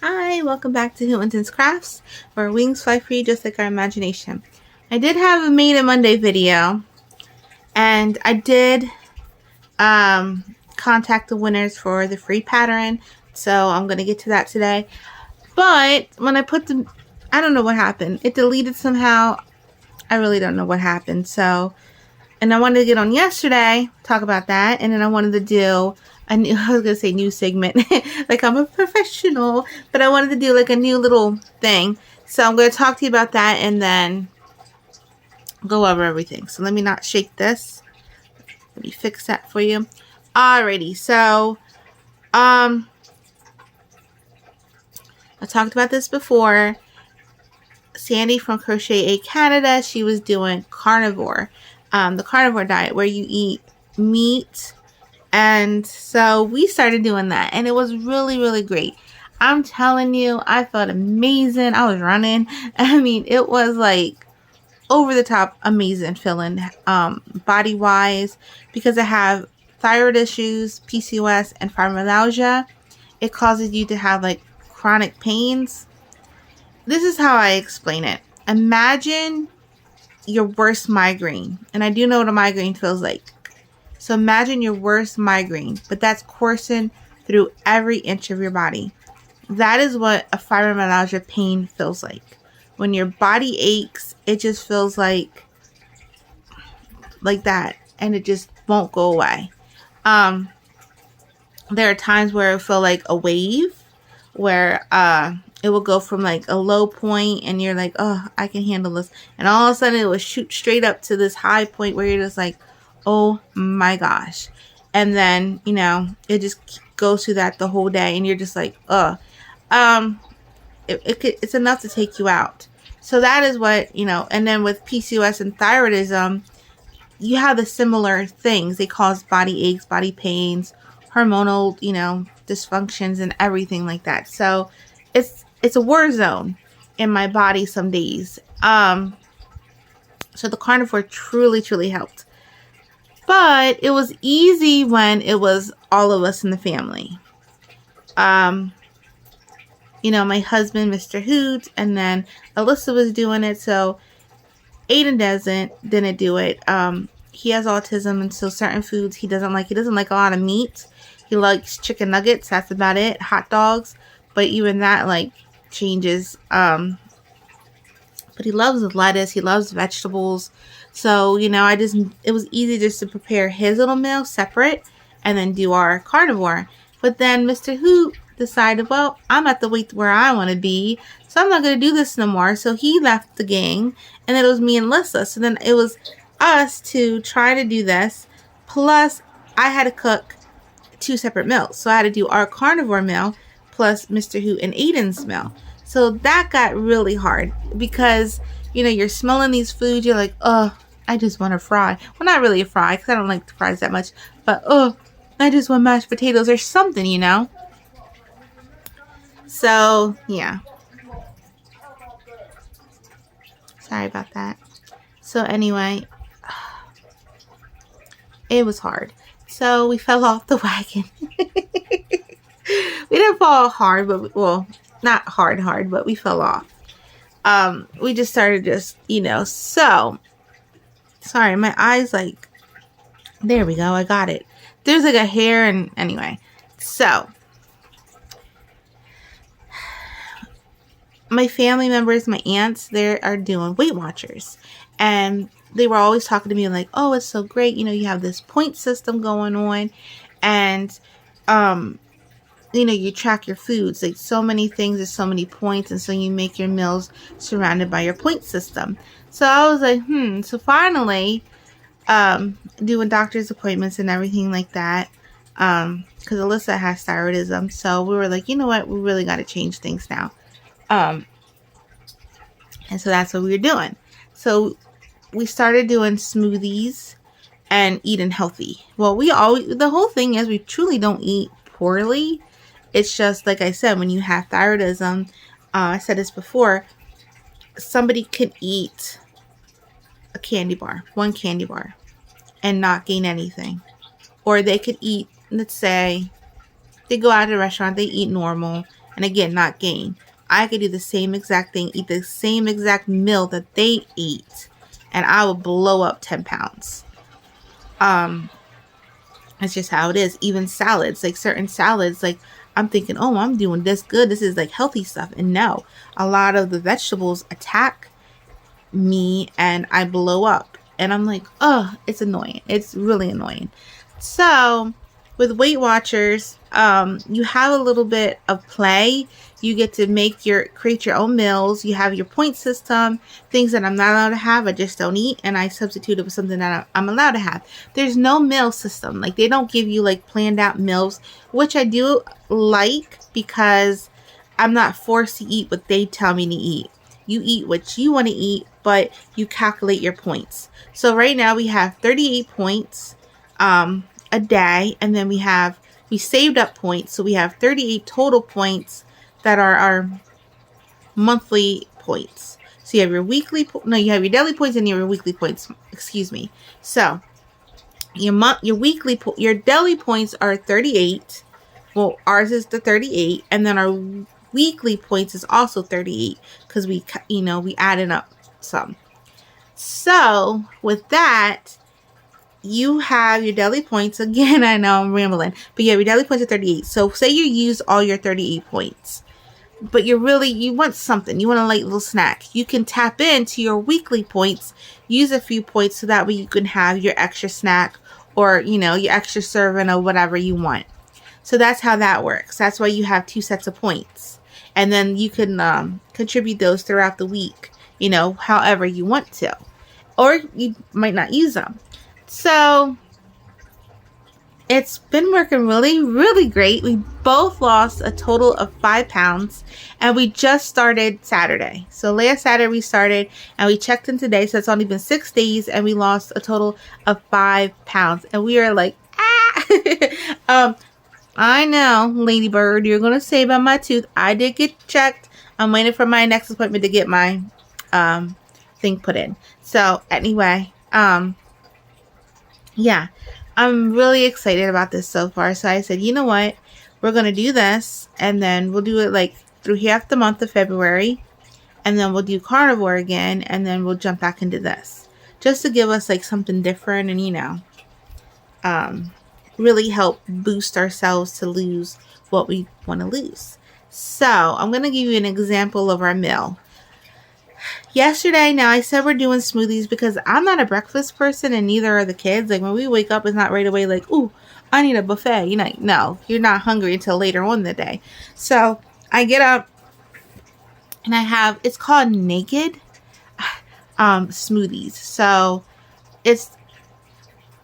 Hi, welcome back to Hilton's Crafts, where wings fly free just like our imagination. I did have a Made It Monday video, and I did contact the winners for the free pattern, so I'm going to get to that today. But when I put the, I don't know what happened. It deleted somehow. I really don't know what happened. So, and I wanted to get on yesterday, talk about that, and then I wanted to do I was gonna say new segment, like I'm a professional, but I wanted to do like a new little thing. So I'm gonna talk to you about that and then go over everything. So let me not shake this. Let me fix that for you. Alrighty, so I talked about this before. Sandy from Crochet Aid Canada, she was doing carnivore, the carnivore diet where you eat meat. And so we started doing that, and it was really, really great. I'm telling you, I felt amazing. I was running. I mean, it was like over the top amazing feeling, body wise, because I have thyroid issues, PCOS, and fibromyalgia. It causes you to have like chronic pains. This is how I explain it. Imagine your worst migraine, and I do know what a migraine feels like. So imagine your worst migraine, but that's coursing through every inch of your body. That is what a fibromyalgia pain feels like. When your body aches, it just feels like that, and it just won't go away. There are times where it feel like a wave, where it will go from like a low point, and you're like, oh, I can handle this, and all of a sudden it will shoot straight up to this high point where you're just like, oh my gosh. And then, it just goes through that the whole day, and you're just like, it's enough to take you out. So that is what, and then with PCOS and thyroidism, you have the similar things. They cause body aches, body pains, hormonal, dysfunctions and everything like that. So it's a war zone in my body some days. So the carnivore truly, truly helped. But it was easy when it was all of us in the family. My husband, Mr. Hoot, and then Alyssa was doing it. So Aiden didn't do it. He has autism, and so certain foods he doesn't like. He doesn't like a lot of meat. He likes chicken nuggets. That's about it. Hot dogs. But even that changes. But he loves lettuce. He loves vegetables. So, it was easy just to prepare his little meal separate and then do our carnivore. But then Mr. Hoot decided, well, I'm at the weight where I want to be, so I'm not going to do this no more. So he left the gang, and then it was me and Lissa. So then it was us to try to do this. Plus, I had to cook 2 separate meals. So I had to do our carnivore meal plus Mr. Hoot and Aiden's meal. So that got really hard because, you're smelling these foods. You're like, oh, I just want to fry. Well, not really a fry because I don't like the fries that much. But, oh, I just want mashed potatoes or something, So, yeah. Sorry about that. So, anyway, it was hard. So, we fell off the wagon. We didn't fall hard, but, well, not hard, but we fell off. We just started so. Sorry, my eyes there we go. I got it. There's a hair, and anyway. So, my family members, my aunts, they are doing Weight Watchers. And they were always talking to me like, oh, it's so great. You have this point system going on. And, you track your foods. Like so many things, there's so many points. And so you make your meals surrounded by your point system. So I was like, So finally, doing doctor's appointments and everything like that. Because Alyssa has thyroidism. So we were like, you know what? We really got to change things now. And so that's what we were doing. So we started doing smoothies and eating healthy. Well, the whole thing is we truly don't eat poorly. It's just, like I said, when you have thyroidism, I said this before, somebody could eat a candy bar, one candy bar, and not gain anything. Or they could eat, let's say, they go out to a restaurant, they eat normal, and again, not gain. I could do the same exact thing, eat the same exact meal that they eat, and I will blow up 10 pounds. That's just how it is. Even salads, like certain salads, like I'm thinking, oh, I'm doing this good. This is like healthy stuff. And no, a lot of the vegetables attack me and I blow up. And I'm like, oh, it's annoying. It's really annoying. So with Weight Watchers, you have a little bit of play. You get to create your own meals. You have your point system, things that I'm not allowed to have, I just don't eat, and I substitute it with something that I'm allowed to have. There's no meal system. Like, they don't give you like planned out meals, which I do like because I'm not forced to eat what they tell me to eat. You eat what you want to eat, but you calculate your points. So right now we have 38 points a day, and then we saved up points, so we have 38 total points that are our monthly points. So you have your you have your daily points and your weekly points. Excuse me. So your daily points are 38. Well, ours is the 38, and then our weekly points is also 38 because we added up some. So with that, you have your daily points. Again, I know I'm rambling, but you have your daily points at 38. So say you use all your 38 points, but you want something. You want a light little snack. You can tap into your weekly points, use a few points so that way you can have your extra snack or, your extra serving or whatever you want. So that's how that works. That's why you have 2 sets of points. And then you can contribute those throughout the week, however you want to. Or you might not use them. So it's been working really, really great. We both lost a total of 5 pounds, and we just started Saturday. So last Saturday we started, and we checked in today. So it's only been 6 days, and we lost a total of 5 pounds. And we are like, I know, Ladybird, you're going to say about my tooth. I did get checked. I'm waiting for my next appointment to get my thing put in. So anyway, yeah, I'm really excited about this so far. So I said, you know what? We're going to do this, and then we'll do it like through half the month of February, and then we'll do carnivore again, and then we'll jump back into this just to give us like something different and, really help boost ourselves to lose what we want to lose. So I'm going to give you an example of our meal. Yesterday, now I said we're doing smoothies because I'm not a breakfast person and neither are the kids. Like when we wake up, it's not right away like, ooh, I need a buffet. No, you're not hungry until later on in the day. So I get up and it's called Naked smoothies. So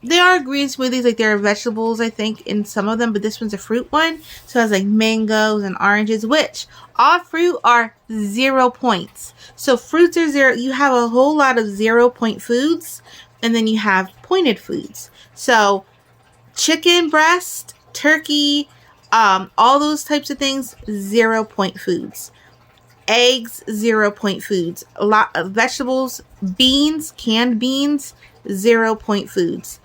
they are green smoothies, like there are vegetables, I think, in some of them, but this one's a fruit one. So it has like mangoes and oranges, which all fruit are 0 points. So fruits are 0. You have a whole lot of 0-point foods, and then you have pointed foods. So chicken breast, turkey, all those types of things, 0-point foods. Eggs, 0-point foods. A lot of vegetables, beans, canned beans, 0-point foods.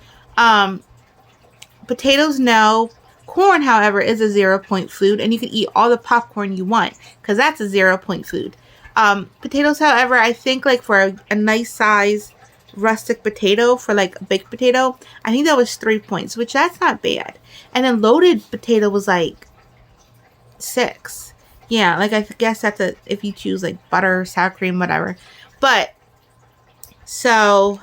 Potatoes, no. Corn, however, is a 0-point food, and you can eat all the popcorn you want because that's a 0-point food. Potatoes, however, I think like for a nice size rustic potato, for like a baked potato, I think that was 3 points, which that's not bad. And then loaded potato was like 6. Yeah, like I guess that's if you choose like butter, sour cream, whatever. But so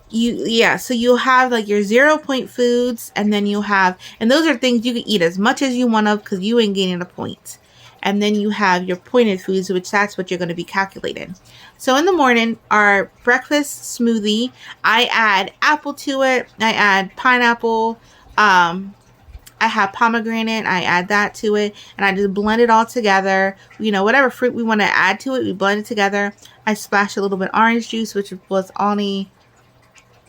you'll have like your 0-point foods, and then and those are things you can eat as much as you want of because you ain't gaining a point. And then you have your pointed foods, which that's what you're going to be calculating. So in the morning, our breakfast smoothie, I add apple to it. I add pineapple. I have pomegranate. I add that to it, and I just blend it all together. Whatever fruit we want to add to it, we blend it together. I splash a little bit orange juice, which was only...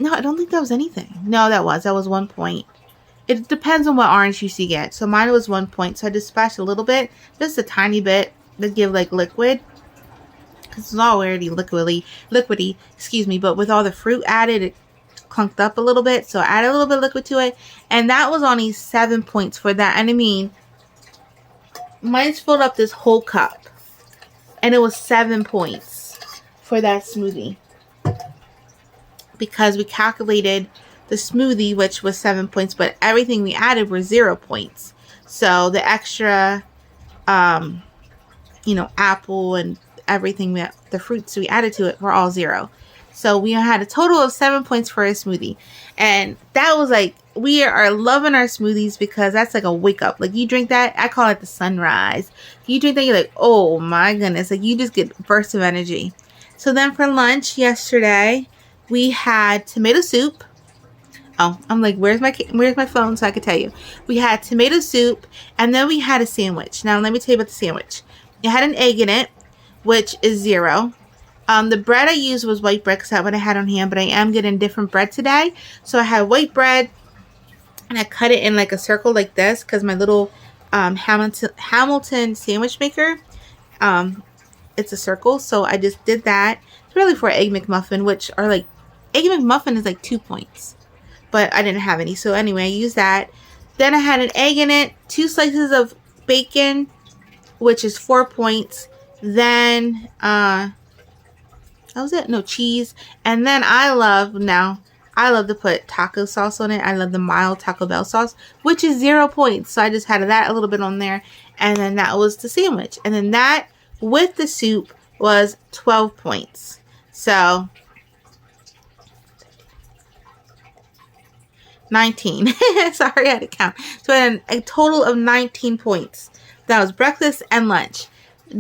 No, I don't think that was anything. No, that was 1 point. It depends on what orange juice you get. So mine was 1 point. So I just splashed a little bit, just a tiny bit, to give like liquid. Because it's already liquidy, excuse me. But with all the fruit added, it clunked up a little bit. So I added a little bit of liquid to it. And that was only 7 points for that. And I mean, mine's filled up this whole cup. And it was 7 points for that smoothie. Because we calculated the smoothie, which was 7 points, but everything we added were 0 points. So the extra, apple and everything, the fruits we added to it were all 0. So we had a total of 7 points for a smoothie. And that was like, we are loving our smoothies because that's like a wake up. Like you drink that, I call it the sunrise. You drink that, you're like, oh my goodness. Like you just get bursts of energy. So then for lunch yesterday, we had tomato soup. Oh, I'm like, where's my phone so I could tell you? We had tomato soup and then we had a sandwich. Now let me tell you about the sandwich. It had an egg in it, which is 0. The bread I used was white bread because that's what I had on hand, but I am getting different bread today. So I had white bread and I cut it in like a circle like this because my little Hamilton sandwich maker, it's a circle. So I just did that. It's really for Egg McMuffin, which are like, Egg McMuffin is like 2 points, but I didn't have any. So anyway, I used that. Then I had an egg in it, 2 slices of bacon, which is 4 points. Then, that was it? No, cheese. And then I love to put taco sauce on it. I love the mild Taco Bell sauce, which is 0 points. So I just had that a little bit on there. And then that was the sandwich. And then that with the soup was 12 points. So 19. Sorry, I had to count. So I had a total of 19 points. That was breakfast and lunch.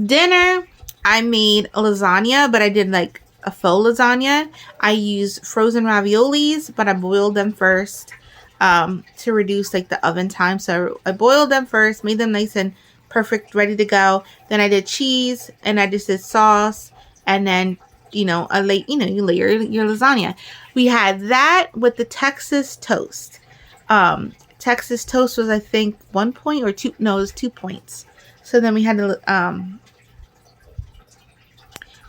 Dinner, I made a lasagna, but I did like a faux lasagna. I used frozen raviolis, but I boiled them first to reduce like the oven time. So I boiled them first, made them nice and perfect, ready to go. Then I did cheese and I just did sauce, and then you layer your lasagna. We had that with the Texas toast. Texas toast was I think 1 point or 2. No, it was 2 points. So then we had to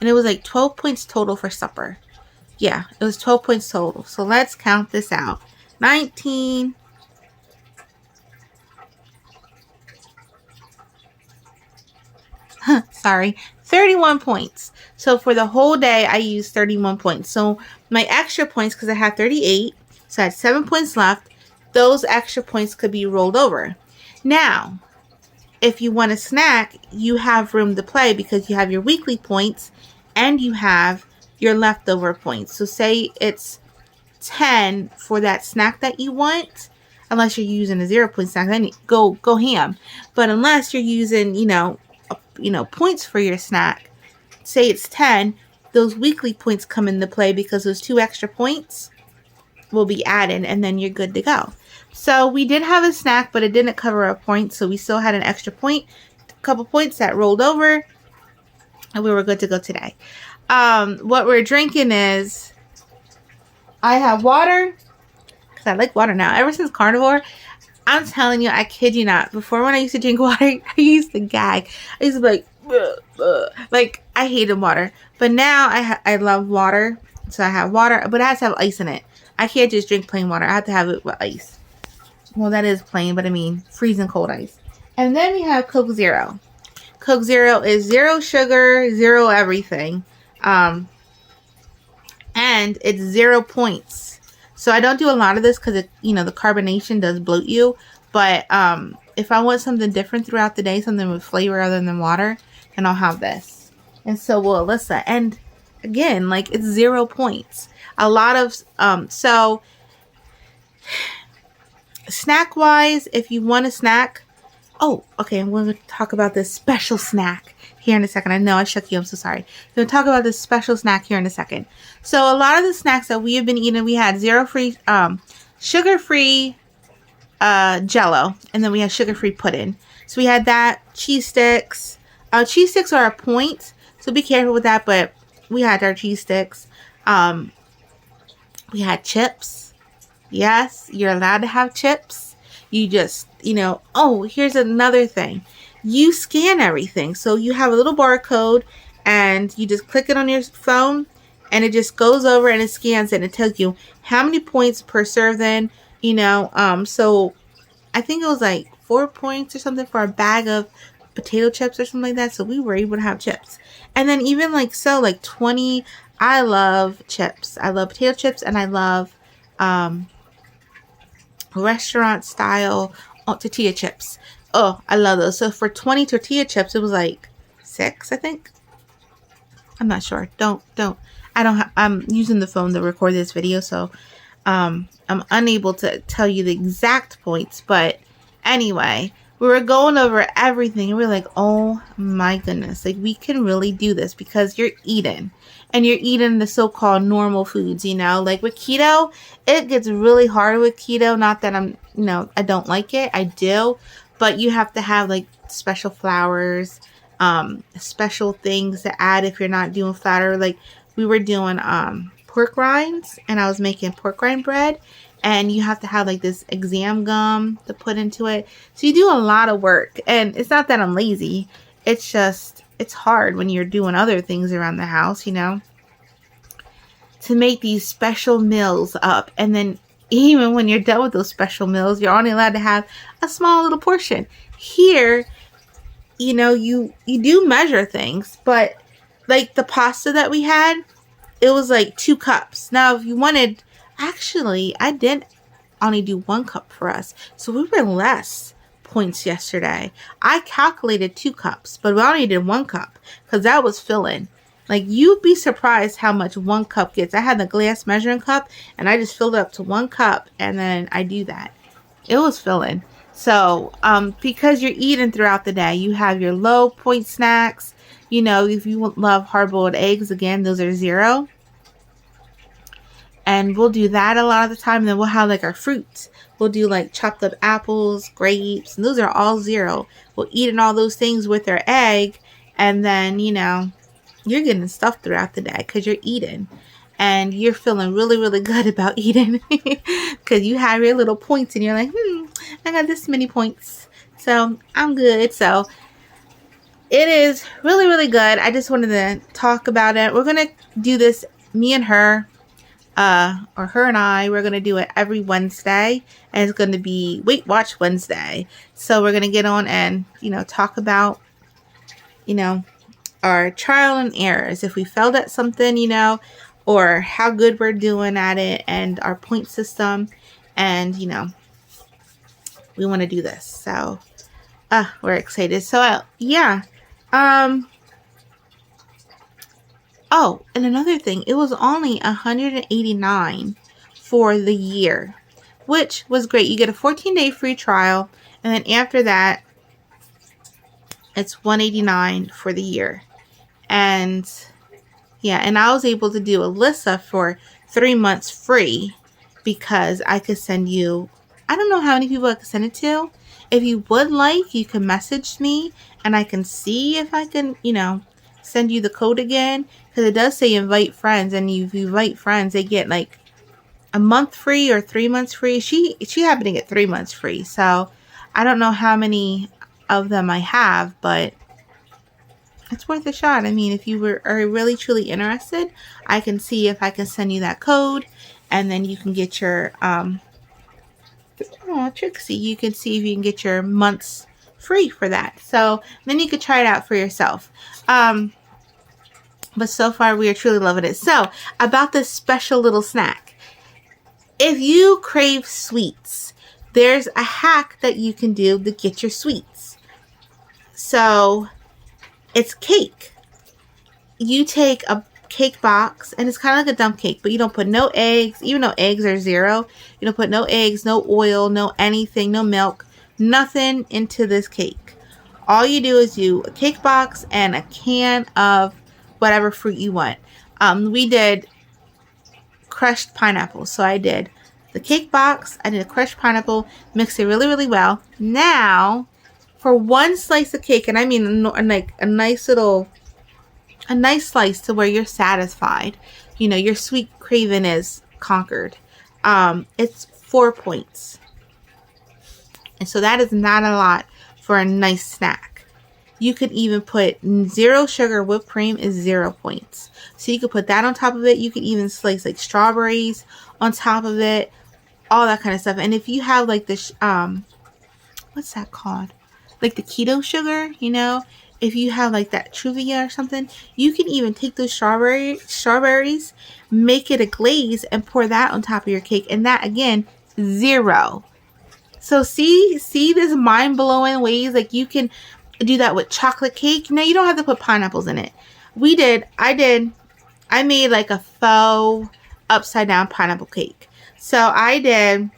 and it was like 12 points total for supper. Yeah, it was 12 points total. So let's count this out. 19. Sorry. 31 points. So for the whole day, I used 31 points. So my extra points, because I had 38, so I had 7 points left. Those extra points could be rolled over. Now, if you want a snack, you have room to play because you have your weekly points and you have your leftover points. So say it's 10 for that snack that you want, unless you're using a 0 point snack, then go ham. But unless you're using, points for your snack, say it's 10, those weekly points come into play because those 2 extra points will be added and then you're good to go. So we did have a snack, but it didn't cover a point. So we still had an extra point, a couple points that rolled over, and we were good to go today. What we're drinking is, I have water, because I like water now. Ever since carnivore, I'm telling you, I kid you not. Before, when I used to drink water, I used to gag. I used to be like, ugh, ugh. Like, I hated water. But now I love water. So I have water, but it has to have ice in it. I can't just drink plain water. I have to have it with ice. Well, that is plain, but I mean freezing cold ice. And then we have Coke Zero. Coke Zero is 0 sugar, 0 everything. And it's 0 points. So I don't do a lot of this because, the carbonation does bloat you. But if I want something different throughout the day, something with flavor other than water, then I'll have this. And so will Alyssa. And again, like, it's 0 points. A lot of, so snack wise, if you want a snack, oh, okay, I'm going to talk about this special snack here in a second. I know I shook you. I'm so sorry. I'm going to talk about this special snack here in a second. So a lot of the snacks that we have been eating, we had sugar-free Jello, and then we had sugar-free pudding. So we had that, cheese sticks. Cheese sticks are a point, so be careful with that, but we had our cheese sticks. We had chips. Yes, you're allowed to have chips. You just, oh, here's another thing. You scan everything. So you have a little barcode and you just click it on your phone and it just goes over and it scans it and it tells you how many points per serving, so I think it was like 4 points or something for a bag of potato chips or something like that. So we were able to have chips. And then even like, so like 20, I love chips. I love potato chips, and I love restaurant style tortilla chips. Oh, I love those. So for 20 tortilla chips, it was like 6, I think. I'm not sure. I'm using the phone to record this video, so I'm unable to tell you the exact points. But anyway, we were going over everything, and we were like, oh my goodness, like we can really do this, because you're eating. And you're eating the so-called normal foods, you know, like with keto, it gets really hard with keto. Not that I don't like it. I do, but you have to have like special flours, special things to add if you're not doing flour. Like we were doing pork rinds, and I was making pork rind bread, and you have to have like this exam gum to put into it. So you do a lot of work, and it's not that I'm lazy. It's just, it's hard when you're doing other things around the house, you know, to make these special meals up. And then even when you're done with those special meals, you're only allowed to have a small little portion. Here, you know, you do measure things, but like the pasta that we had, it was like 2 cups. Now, if you wanted, actually, I did only do 1 cup for us. So we were less points yesterday. I calculated 2 cups, but we only did 1 cup because that was filling. Like, you'd be surprised how much 1 cup gets. I had the glass measuring cup, and I just filled it up to 1 cup, and then I do that. It was filling. So, because you're eating throughout the day, you have your low point snacks. You know, if you love hard-boiled eggs, again, those are 0. And we'll do that a lot of the time. And then we'll have like our fruits. We'll do like chopped up apples, grapes, and those are all 0. We'll eat all those things with our egg. And then, you know, you're getting stuff throughout the day because you're eating. And you're feeling really, really good about eating because you have your little points and you're like, I got this many points. So I'm good. So it is really, really good. I just wanted to talk about it. We're going to do this, me and her. Or her and I, we're going to do it every Wednesday, and it's going to be Weight Watch Wednesday. So we're going to get on and, you know, talk about, you know, our trial and errors. If we failed at something, you know, or how good we're doing at it, and our point system. And, you know, we want to do this. So, we're excited. So, yeah. Oh, and another thing, it was only $189 for the year, which was great. You get a 14-day free trial, and then after that, it's $189 for the year. And yeah, and I was able to do Alyssa for 3 months free because I could send you, I don't know how many people I could send it to. If you would like, you can message me and I can see if I can, you know, send you the code again, because it does say invite friends, and if you invite friends, they get like a month free or 3 months free. She happened to get 3 months free, so I don't know how many of them I have, but it's worth a shot. I mean, if you are really truly interested, I can see if I can send you that code, and then you can get your Trixie, you can see if you can get your months free for that. So then you could try it out for yourself. But so far we are truly loving it. So about this special little snack, if you crave sweets, there's a hack that you can do to get your sweets. So it's cake. You take a cake box, and it's kind of like a dump cake, but you don't put no eggs, even though eggs are 0. You don't put no eggs, no oil, no anything, no milk, nothing into this cake. All you do is do a cake box and a can of whatever fruit you want. We did crushed pineapple. So I did the cake box, I did a crushed pineapple, mixed it really, really well. Now, for 1 slice of cake, and I mean like a nice slice to where you're satisfied, you know, your sweet craving is conquered. It's 4 points. And so that is not a lot for a nice snack. You could even put 0 sugar whipped cream is 0 points. So you could put that on top of it. You could even slice like strawberries on top of it, all that kind of stuff. And if you have like this, what's that called? like the keto sugar, you know, if you have like that Truvia or something, you can even take those strawberries, make it a glaze and pour that on top of your cake. And that again, 0. So see this mind-blowing ways like you can do that with chocolate cake. Now you don't have to put pineapples in it. I made like a faux upside down pineapple cake. So I did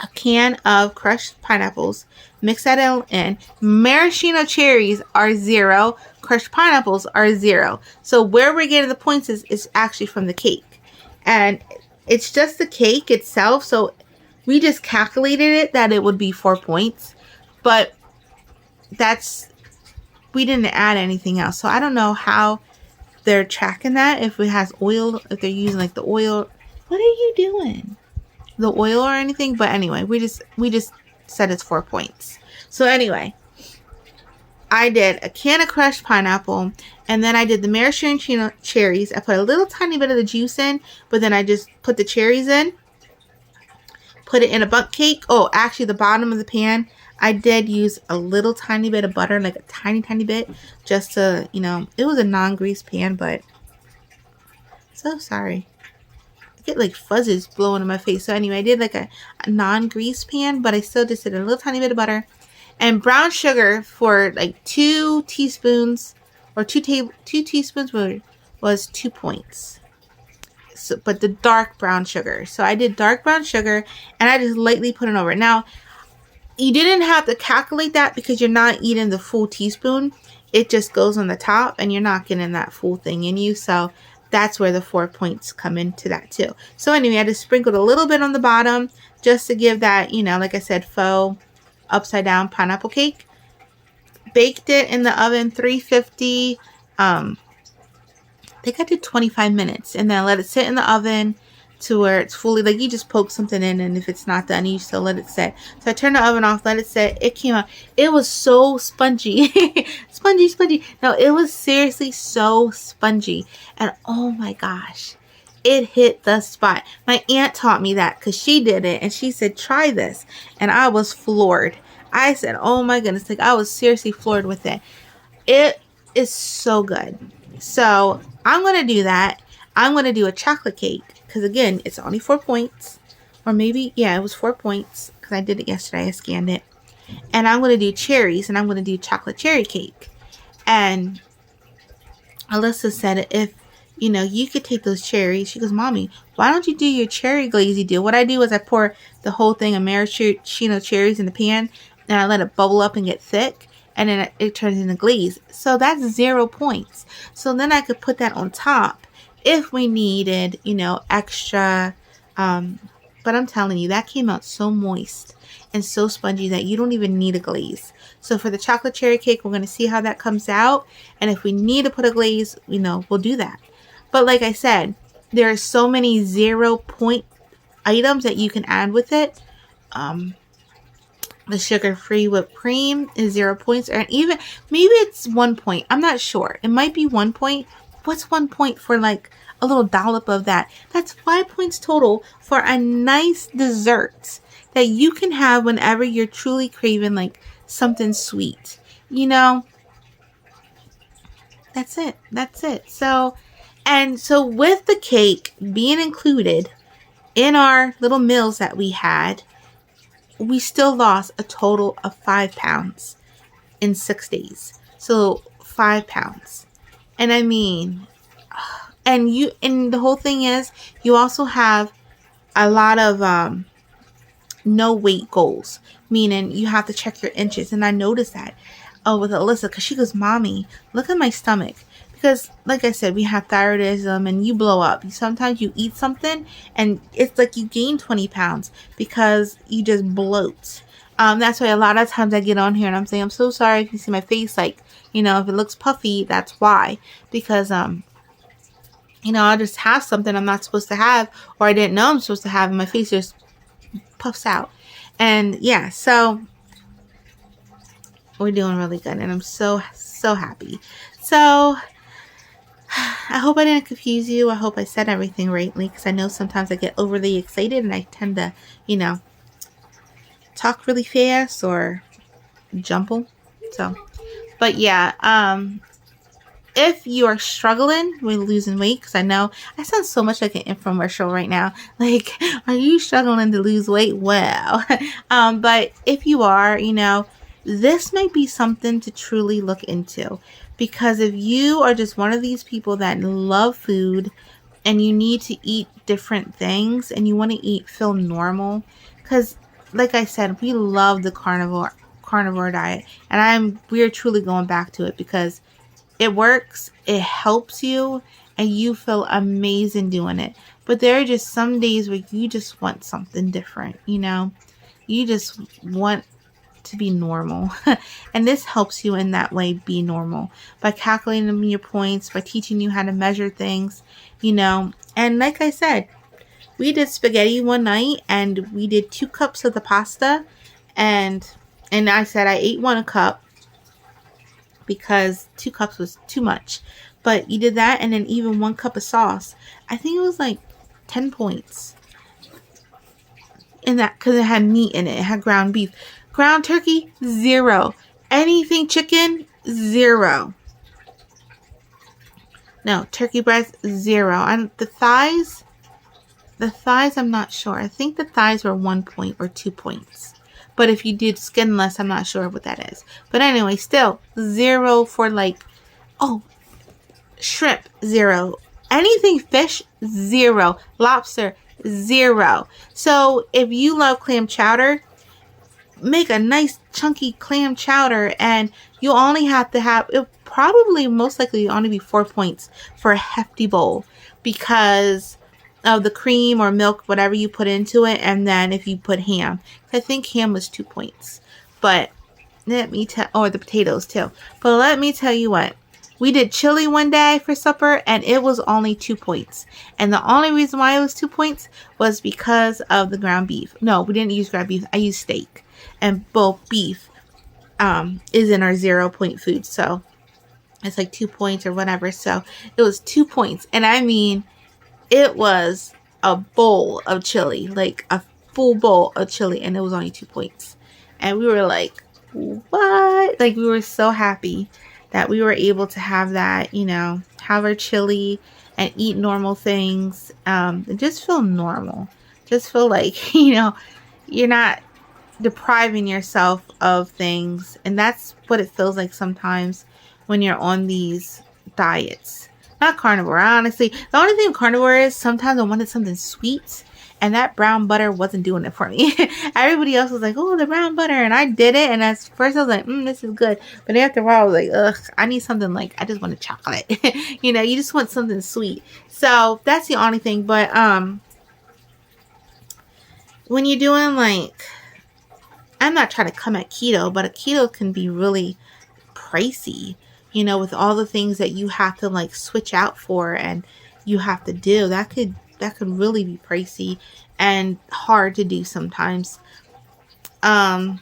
a can of crushed pineapples, mix that in. Maraschino cherries are 0. Crushed pineapples are 0. So where we're getting the points is actually from the cake. And it's just the cake itself. So we just calculated it that it would be 4 points. But we didn't add anything else. So I don't know how they're tracking that. If it has oil, if they're using like the oil. What are you doing? The oil or anything, but anyway, we just said it's 4 points. So anyway, I did a can of crushed pineapple, and then I did the maraschino cherries. I put a little tiny bit of the juice in, but then I just put the cherries in, put it in a bundt cake. Oh, actually the bottom of the pan, I did use a little tiny bit of butter, like a tiny bit, just to, you know, it was a non-grease pan, but so sorry. Get like fuzzes blowing in my face. So anyway, I did like a non-grease pan, but I still just did a little tiny bit of butter and brown sugar for like 2 teaspoons or 2 teaspoons was 2 points. So, but the dark brown sugar. So I did dark brown sugar and I just lightly put it over. Now, you didn't have to calculate that because you're not eating the full teaspoon. It just goes on the top and you're not getting that full thing in you. So that's where the 4 points come into that too. So anyway, I just sprinkled a little bit on the bottom just to give that, you know, like I said, faux upside down pineapple cake. Baked it in the oven 350. I think I did 25 minutes and then I let it sit in the oven to where it's fully, like you just poke something in and if it's not done, you still let it sit. So I turned the oven off, let it sit. It came out. It was so spongy. spongy. No, it was seriously so spongy. And oh my gosh, it hit the spot. My aunt taught me that because she did it and she said, try this. And I was floored. I said, oh my goodness, like I was seriously floored with it. It is so good. So I'm going to do that. I'm going to do a chocolate cake because again, it's only 4 points or maybe, yeah, it was 4 points because I did it yesterday. I scanned it and I'm going to do cherries and I'm going to do chocolate cherry cake. And Alyssa said, if, you know, you could take those cherries. She goes, Mommy, why don't you do your cherry glaze you do? What I do is I pour the whole thing of maraschino cherries in the pan and I let it bubble up and get thick. And then it turns into glaze. So that's 0 points. So then I could put that on top if we needed, you know, extra. But I'm telling you, that came out so moist and so spongy that you don't even need a glaze. So for the chocolate cherry cake, we're going to see how that comes out. And if we need to put a glaze, you know, we'll do that. But like I said, there are so many 0 point items that you can add with it. The sugar-free whipped cream is 0 points, or even maybe it's 1 point. I'm not sure. It might be 1 point. What's 1 point for like a little dollop of that? That's 5 points total for a nice dessert that you can have whenever you're truly craving like something sweet. You know, that's it. That's it. So with the cake being included in our little meals that we had, we still lost a total of 5 pounds in 6 days. So 5 pounds. And I mean, and the whole thing is you also have a lot of no weight goals, meaning you have to check your inches. And I noticed that with Alyssa because she goes, Mommy, look at my stomach. Because like I said, we have thyroidism and you blow up. Sometimes you eat something and it's like you gain 20 pounds because you just bloat. That's why a lot of times I get on here and I'm saying, I'm so sorry if you see my face, like, you know, if it looks puffy, that's why. Because, you know, I'll just have something I'm not supposed to have or I didn't know I'm supposed to have and my face just puffs out. And yeah, so we're doing really good and I'm so happy. So I hope I didn't confuse you. I hope I said everything rightly because I know sometimes I get overly excited and I tend to, you know, talk really fast or jumble. So, but yeah, if you are struggling with losing weight, because I know I sound so much like an infomercial right now. Like, are you struggling to lose weight? Well, but if you are, this might be something to truly look into. Because if you are just one of these people that love food and you need to eat different things and you want to feel normal, because like I said, we love the carnivore diet, and we're truly going back to it because it works, it helps you, and you feel amazing doing it. But there are just some days where you just want something different, You just want to be normal. And this helps you in that way be normal by calculating your points, by teaching you how to measure things, And like I said, we did spaghetti one night and we did 2 cups of the pasta, and I said I ate 1 cup because 2 cups was too much. But you did that, and then even 1 cup of sauce. I think it was like 10 points in that because it had meat in it. It had ground beef. Ground turkey, 0. Anything chicken, 0. No, turkey breast, 0. And the thighs, I'm not sure. I think the thighs were 1 point or 2 points. But if you did skinless, I'm not sure what that is. But anyway, still 0 for shrimp, 0. Anything fish, 0. Lobster, 0. So if you love clam chowder, make a nice chunky clam chowder, and you only have to have it. Probably most likely only be 4 points for a hefty bowl because of the cream or milk, whatever you put into it. And then if you put ham, I think ham was 2 points, but or the potatoes too. But let me tell you what, we did chili one day for supper and it was only 2 points. And the only reason why it was 2 points was because of the ground beef. No, we didn't use ground beef. I used steak, and both beef is in our 0 point food. So it's like 2 points or whatever. So it was 2 points. And I mean, it was a bowl of chili, like a full bowl of chili, and it was only 2 points. And we were like, what? Like, we were so happy that we were able to have that, have our chili and eat normal things, and just feel normal. Just feel like, you're not depriving yourself of things. And that's what it feels like sometimes when you're on these diets. Not carnivore, honestly. The only thing with carnivore is sometimes I wanted something sweet, and that brown butter wasn't doing it for me. Everybody else was like, oh, the brown butter, and I did it, and at first I was like, this is good. But after a while, I was like, ugh, I need something like, I just want a chocolate. You just want something sweet. So that's the only thing. But when you're doing I'm not trying to come at keto, but a keto can be really pricey. With all the things that you have to switch out for and you have to do, that could really be pricey and hard to do sometimes. Trying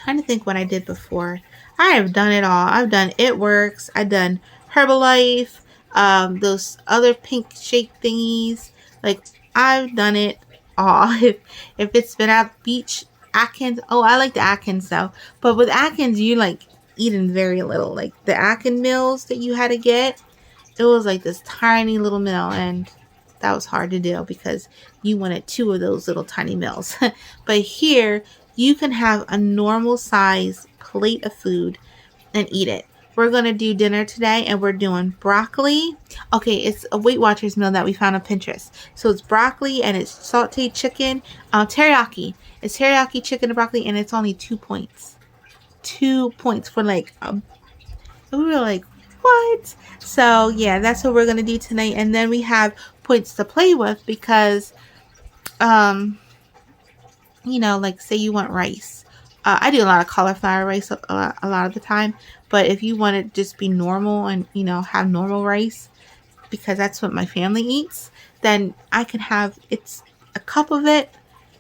to think what I did before. I have done it all. I've done It Works. I've done Herbalife. Those other pink shake thingies. I've done it all. If it's been at beach, Atkins. Oh, I like the Atkins though. But with Atkins, you eating very little. The Atkins meals that you had to get, it was this tiny little meal, and that was hard to do because you wanted 2 of those little tiny meals. But here you can have a normal size plate of food and eat it. We're going to do dinner today, and we're doing broccoli. Okay, it's a Weight Watchers meal that we found on Pinterest. So it's broccoli and it's sauteed chicken, teriyaki. It's teriyaki chicken and broccoli, and it's only 2 points. 2 points for and we were like, what? So yeah, that's what we're gonna do tonight. And then we have points to play with because say you want rice. I do a lot of cauliflower rice a lot of the time, but if you want to just be normal and have normal rice, because that's what my family eats, then I can have it's a cup of it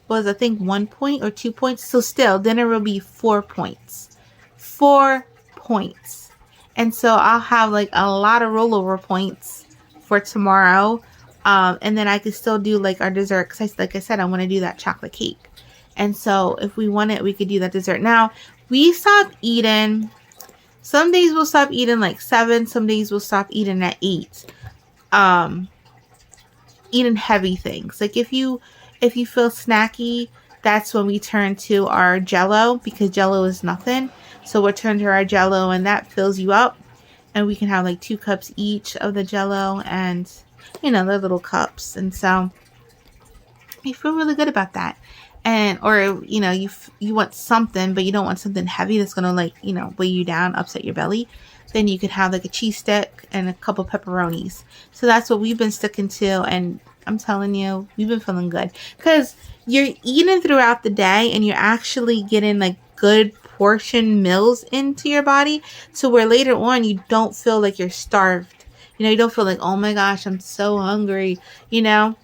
was I think 1 point or 2 points. So still dinner will be 4 points. 4 points. And so I'll have a lot of rollover points for tomorrow. And then I can still do our dessert. Because like I said, I want to do that chocolate cake. And so if we want it, we could do that dessert. Now, we stop eating. Some days we'll stop eating like 7. Some days we'll stop eating at 8. Eating heavy things. Like if you feel snacky, that's when we turn to our Jello, because Jello is nothing. So we'll turn to our Jello, and that fills you up. And we can have like 2 cups each of the Jello, and they're little cups. And so you feel really good about that. And or you want something, but you don't want something heavy that's gonna weigh you down, upset your belly. Then you could have like a cheese stick and a couple pepperonis. So that's what we've been sticking to, and I'm telling you, we've been feeling good because you're eating throughout the day, and you're actually getting like good portion meals into your body, so where later on you don't feel like you're starved. You don't feel like, oh my gosh, I'm so hungry. You're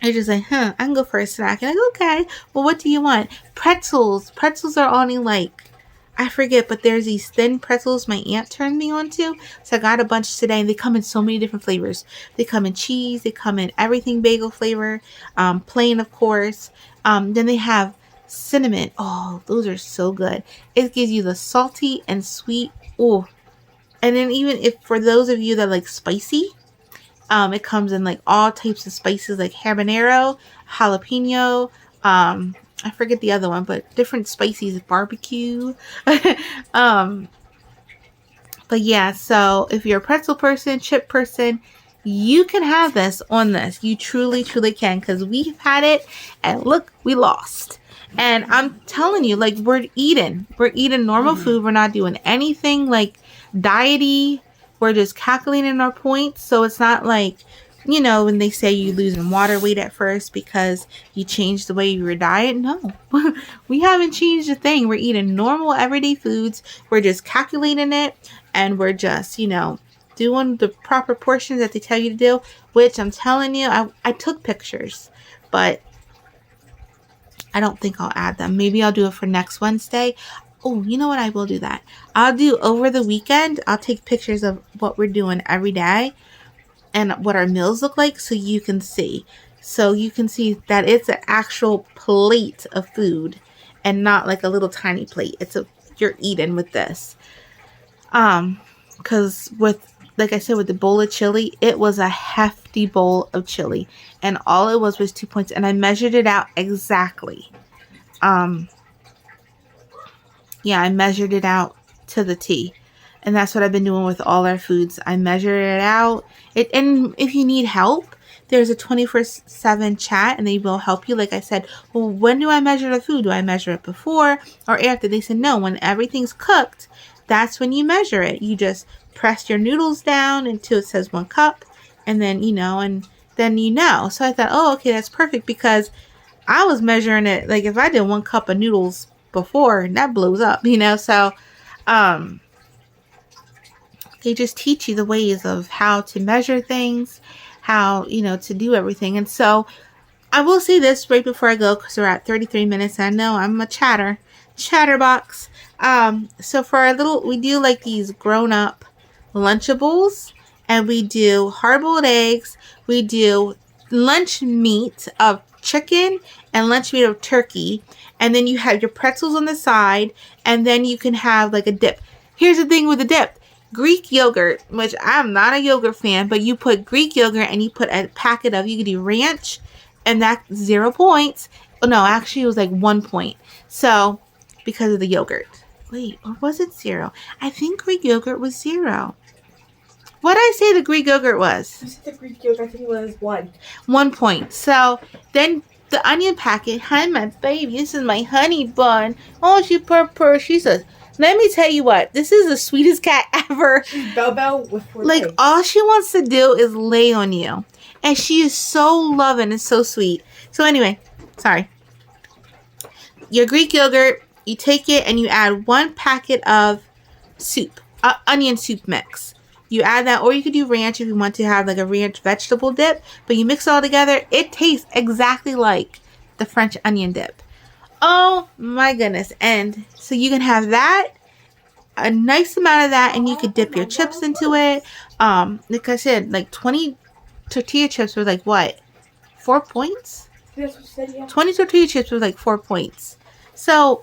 just like, I can go for a snack. And like, okay, well, what do you want? Pretzels. Pretzels are only like, I forget, but there's these thin pretzels my aunt turned me on to. So I got a bunch today, and they come in so many different flavors. They come in cheese. They come in everything bagel flavor. Plain, of course. Then they have cinnamon. Oh, those are so good. It gives you the salty and sweet. Oh, and then even if for those of you that like spicy, it comes in like all types of spices, like habanero, jalapeno, I forget the other one, but different spices, barbecue. But yeah, so if you're a pretzel person, chip person, you can have this on this. You truly, truly can, because we've had it, and look, we lost. And I'm telling you, like, we're eating normal food. We're not doing anything like diety. We're just calculating our points. So it's not like, when they say you losing water weight at first because you changed the way you were diet. No, we haven't changed a thing. We're eating normal everyday foods. We're just calculating it, and we're just, doing the proper portions that they tell you to do, which I'm telling you, I took pictures, but I don't think I'll add them. Maybe I'll do it for next Wednesday. Oh, you know what? I will do that. I'll do over the weekend. I'll take pictures of what we're doing every day and what our meals look like, so you can see. So you can see that it's an actual plate of food and not like a little tiny plate. You're eating with this. Because like I said, with the bowl of chili, it was a hefty bowl of chili, and all it was 2 points, and I measured it out exactly. Yeah, I measured it out to the T. And that's what I've been doing with all our foods. I measure it out. And if you need help, there's a 24/7 chat, and they will help you. Like I said, well, when do I measure the food? Do I measure it before or after? They said, no, when everything's cooked, that's when you measure it. You just press your noodles down until it says 1 cup, and then, and then So I thought, oh, okay, that's perfect, because I was measuring it. Like if I did 1 cup of noodles before, that blows up, So, they just teach you the ways of how to measure things, how, to do everything. And so I will say this right before I go, because we're at 33 minutes. I know I'm a chatterbox. So for we do like these grown up Lunchables, and we do hard-boiled eggs. We do lunch meat of chicken and lunch meat of turkey. And then you have your pretzels on the side, and then you can have like a dip. Here's the thing with the dip. Greek yogurt, which I'm not a yogurt fan, but you put Greek yogurt and you put a packet of, you could do ranch, and that's 0 points. Oh, no, actually it was like 1 point. So, because of the yogurt. Wait, or was it 0? I think Greek yogurt was 0. What did I say the Greek yogurt was? You said the Greek yogurt, I think it was 1. 1 point. So, then the onion packet. Hi, my baby. This is my honey bun. Oh, she purr. She says, let me tell you what. This is the sweetest cat ever. She's Bobo with 4 Like, legs. all she wants to do is lay on you. And she is so loving and so sweet. So anyway, sorry. Your Greek yogurt, you take it and you add 1 packet of soup. Onion soup mix. You add that, or you could do ranch if you want to have like a ranch vegetable dip. But you mix it all together. It tastes exactly like the French onion dip. Oh my goodness. And so you can have that, a nice amount of that, and you could dip your chips into it. Like I said, like 20 tortilla chips were like what? 4 points? That's what you said, yeah. 20 tortilla chips was like 4 points. So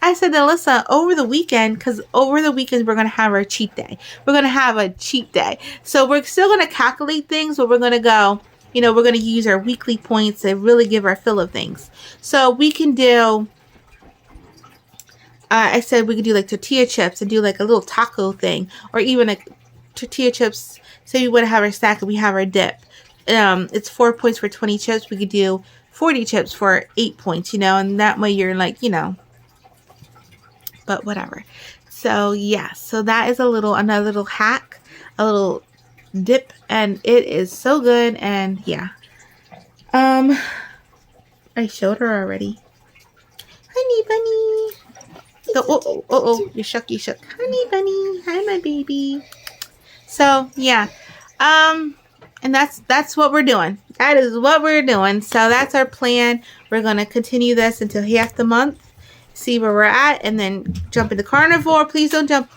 I said to Alyssa, over the weekend, because over the weekends we're going to have our cheat day. We're going to have a cheat day. So we're still going to calculate things, but we're going to go, you know, we're going to use our weekly points to really give our fill of things. So we can do, I said we could do like tortilla chips and do like a little taco thing, or even like tortilla chips. Say we want to have our stack and we have our dip. It's 4 points for 20 chips. We could do 40 chips for 8 points, you know, and that way you're like, you know, but whatever. So yeah, so that is another little hack, a little dip, and it is so good. And yeah, I showed her already. Honey bunny. Oh, you shook. Honey bunny, hi my baby. So yeah, and that's what we're doing. That is what we're doing. So that's our plan. We're gonna continue this until half the month. See where we're at, and then jump into carnivore. Please don't jump.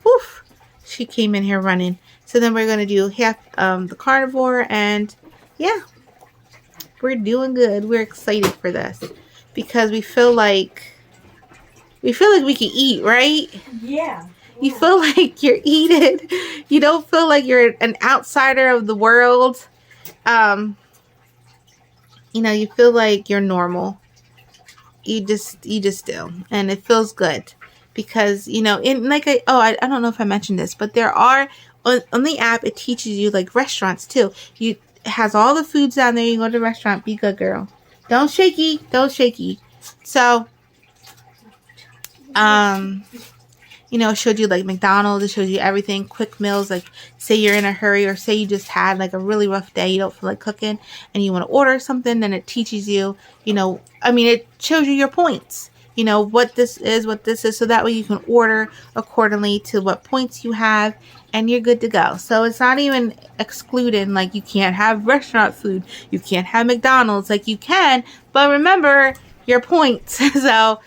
Woof. She came in here running. So then we're going to do half the carnivore, and yeah, we're doing good. We're excited for this because we feel like we can eat, right? Yeah. You feel like you're eating. You don't feel like you're an outsider of the world. You know, you feel like you're normal. You just do, and it feels good because, you know, in like I don't know if I mentioned this, but there are on the app, it teaches you like restaurants too. It has all the foods down there. You go to the restaurant, be good girl, don't shaky. So you know, it showed you like McDonald's. It shows you everything. Quick meals, like say you're in a hurry, or say you just had like a really rough day, you don't feel like cooking, and you want to order something. Then it teaches you, you know, I mean, it shows you your points. You know what this is, so that way you can order accordingly to what points you have, and you're good to go. So it's not even excluding like you can't have restaurant food, you can't have McDonald's, like you can, but remember your points. So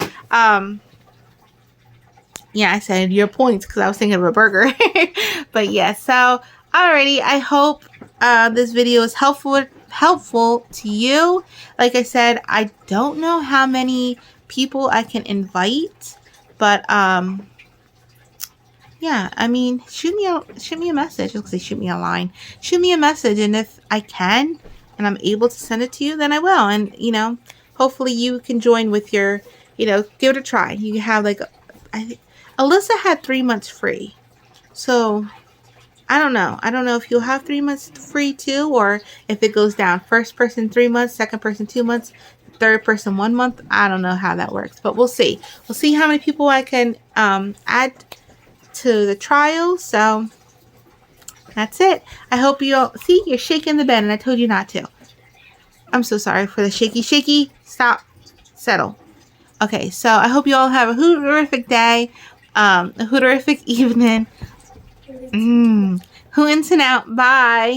yeah, I said your points because I was thinking of a burger. But yeah, so alrighty, I hope this video is helpful to you. Like I said, I don't know how many people I can invite, but yeah, I mean, shoot me a message. I was gonna say shoot me a line. Shoot me a message, and if I can and I'm able to send it to you, then I will. And you know, hopefully you can join with your, you know, give it a try. You have like, I think Alyssa had 3 months free. So I don't know if you'll have 3 months free too, or if it goes down. First person 3 months, second person 2 months, third person 1 month. I don't know how that works, but we'll see. We'll see how many people I can add to the trial. So that's it. I hope you all see, you're shaking the bed, and I told you not to. I'm so sorry for the shaky. Stop. Settle. Okay, so I hope you all have a hooterific day, a hooterific evening. Hootin' out. Bye.